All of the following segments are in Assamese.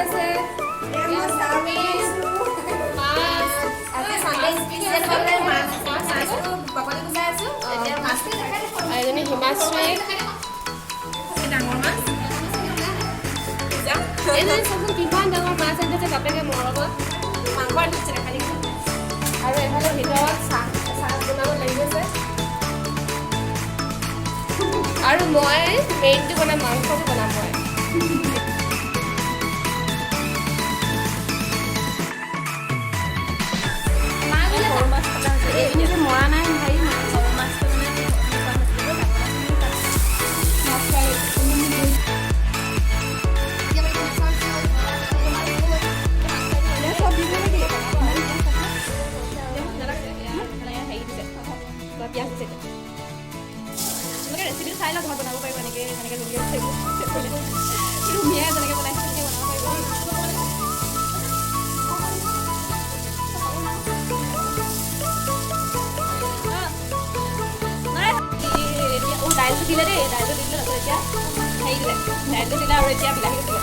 আছে মাছ আজি সানডে স্পেচিয়েল বলে মাছ আছো বাকলি গুচাই আছো এতিয়া মাছ আইজনী হিমাশ্ৰী ডাঙৰ মাছ এনে সবন কিমান ডাঙৰ মাছ আছে যে বাপেকে মৰব মাংস আনিছে খালি আৰু এফালে ভিতৰত চাহ বনাব লাগিছে আৰু মই মেইনটো বনাম মাংসটো বনাম মই এইটো মৰা নাই ভাই সৰু মাছটো ৰেচিপি চাই লওক ঘৰত বনাব পাৰিব এনেকৈ যেনেকৈ লগি আছে ধুনীয়া যেনেকৈ বনাইছে তেনেকৈ বনাব পাৰিব দাইলটো দিলে দেই দাইলটো দিলে তাৰপিছত এতিয়া হেৰি দিলে দাইলটো দিলে আৰু এতিয়া বিলাহী দিলে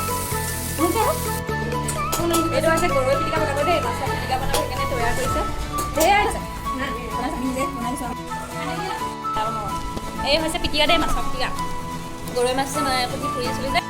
এইটো আছে গৰৈ পিটিকা বনাব দেই মাছৰ পিটিকা বনাব সেইকাৰণে তৈয়াৰ কৰিছে ধেৰ আছে এই হৈছে পিটিকা দেই মাছৰ পিটিকা গৰৈ মাছ পুঠি ফুৰি আছিলোঁ যে